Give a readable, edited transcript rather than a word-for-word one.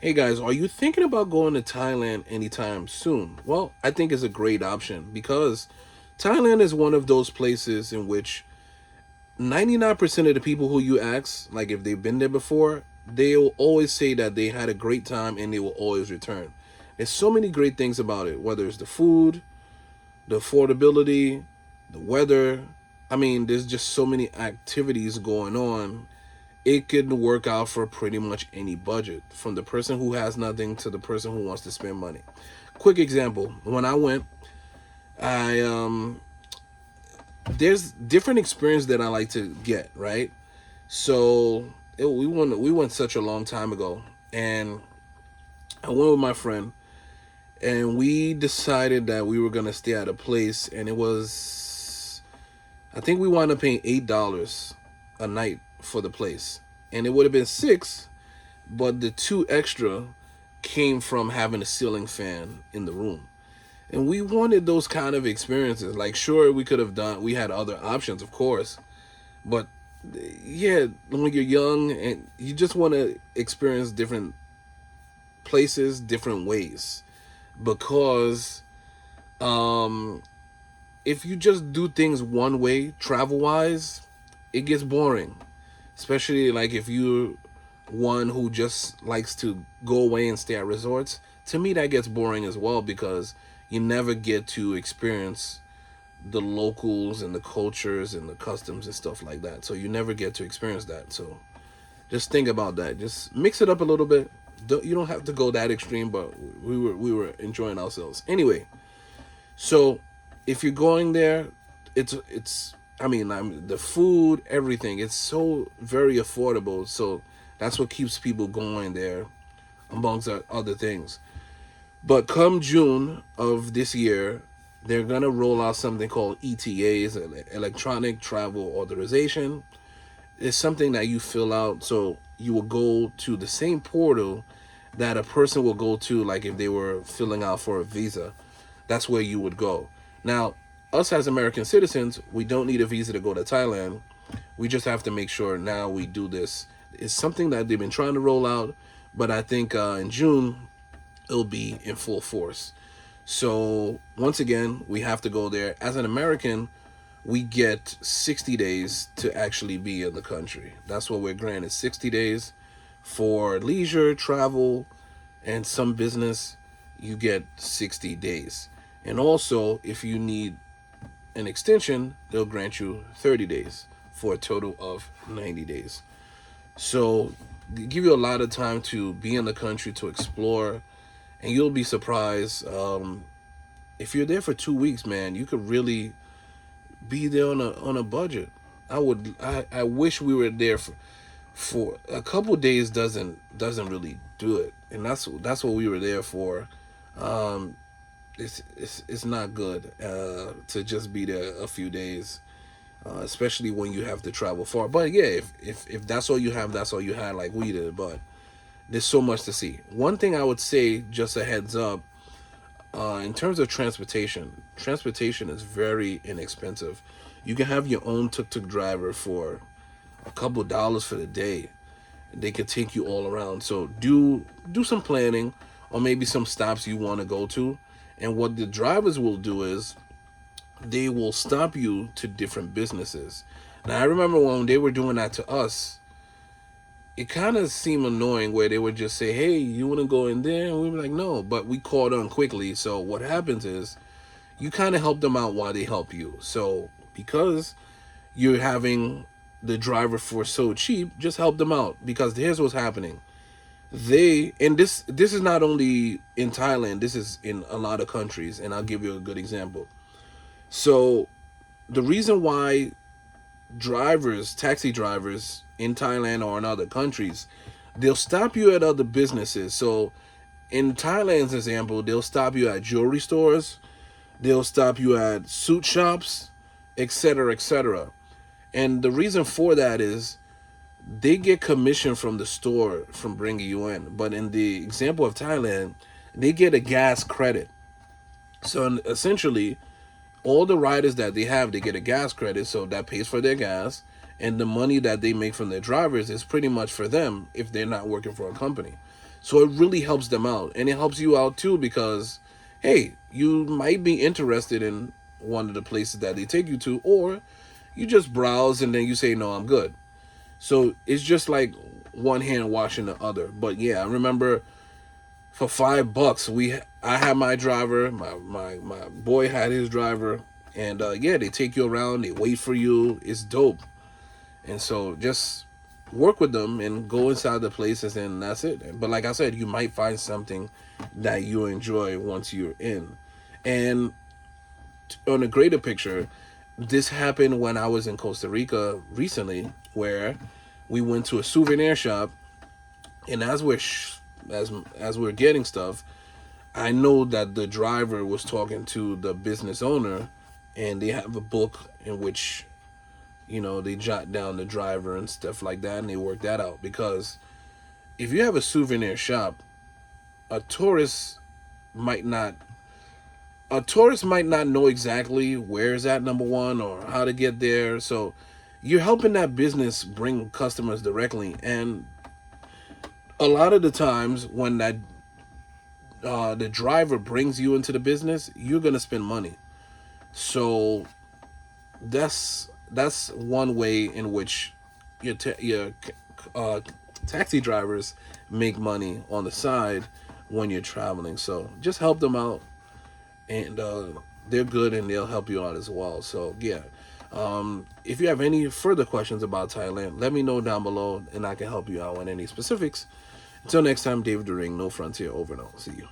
Hey guys, are you thinking about going to Thailand anytime soon? Well, I think it's a great option because Thailand is one of those places in which 99% of the people who you ask, like if they've been there before, they'll always say that they had a great time and they will always return. There's so many great things about it, whether it's the food, the affordability, the weather. I mean, there's just so many activities going on. It could work out for pretty much any budget, from the person who has nothing to the person who wants to spend money. Quick example: when I went, I there's different experience that I like to get, right? So we went such a long time ago, and I went with my friend, and we decided that we were gonna stay at a place, and it was, I think we wound up paying $8 a night for the place, and it would have been six, but the two extra came from having a ceiling fan in the room. And we wanted those kind of experiences. Like, sure, we could have done, we had other options, of course, but yeah, when you're young and you just want to experience different places, different ways, because um, if you just do things one way, travel wise, it gets boring. Especially like if you're one who just likes to go away and stay at resorts. To me, that gets boring as well because you never get to experience the locals and the cultures and the customs and stuff like that. So you never get to experience that. So just think about that. Just mix it up a little bit. You don't have to go that extreme, but we were enjoying ourselves anyway. So if you're going there, it's I mean, the food, everything. It's so very affordable. So that's what keeps people going there, amongst other things. But come June of this year, they're gonna roll out something called ETAs, Electronic Travel Authorization. It's something that you fill out, so you will go to the same portal that a person will go to, like if they were filling out for a visa. That's where you would go. Now, us as American citizens, we don't need a visa to go to Thailand. We just have to make sure now we do this. It's something that they've been trying to roll out, but I think in June it'll be in full force. So once again, we have to go there. As an American, we get 60 days to actually be in the country. That's what we're granted, 60 days for leisure, travel, and some business. You get 60 days. And also, if you need an extension, they'll grant you 30 days for a total of 90 days. So, give you a lot of time to be in the country, to explore, and you'll be surprised. If you're there for 2 weeks, man, you could really be there on a budget. I wish we were there for a couple days. Doesn't really do it, and that's what we were there for. Um, it's not good to just be there a few days, especially when you have to travel far. But yeah, if that's all you have, that's all you had, like we did. But there's so much to see. One thing I would say, just a heads up, in terms of transportation is very inexpensive. You can have your own tuk-tuk driver for a couple dollars for the day. They can take you all around. So do some planning, or maybe some stops you want to go to. And what the drivers will do is they will stop you to different businesses. Now I remember when they were doing that to us, it kind of seemed annoying where they would just say, "Hey, you want to go in there?" And we were like, "No," but we caught on quickly. So what happens is you kind of help them out while they help you. So because you're having the driver for so cheap, just help them out, because here's what's happening. They, and this is not only in Thailand, this is in a lot of countries, and I'll give you a good example. So the reason why taxi drivers in Thailand or in other countries, they'll stop you at other businesses. So in Thailand's example, they'll stop you at jewelry stores, they'll stop you at suit shops, etc., etc. And the reason for that is they get commission from the store from bringing you in. But in the example of Thailand, they get a gas credit. So essentially, all the riders that they have, they get a gas credit, so that pays for their gas, and the money that they make from their drivers is pretty much for them if they're not working for a company. So it really helps them out, and it helps you out too because, hey, you might be interested in one of the places that they take you to, or you just browse and then you say, no, I'm good. So it's just like one hand washing the other. But yeah, I remember for $5, I had my driver, my boy had his driver, and yeah, they take you around, they wait for you. It's dope. And so just work with them and go inside the places, and that's it. But like I said, you might find something that you enjoy once you're in. And on a greater picture, this happened when I was in Costa Rica recently, where we went to a souvenir shop, and as we're getting stuff, I know that the driver was talking to the business owner, and they have a book in which they jot down the driver and stuff like that, and they work that out. Because if you have a souvenir shop, a tourist might not know exactly where is that, number one, or how to get there. So you're helping that business bring customers directly, and a lot of the times when that the driver brings you into the business, you're gonna spend money. So that's one way in which your uh, taxi drivers make money on the side when you're traveling. So just help them out, and they're good, and they'll help you out as well. So yeah, if you have any further questions about Thailand, let me know down below, and I can help you out on any specifics. Until next time, David the Ring, No Frontier, over and out. See you.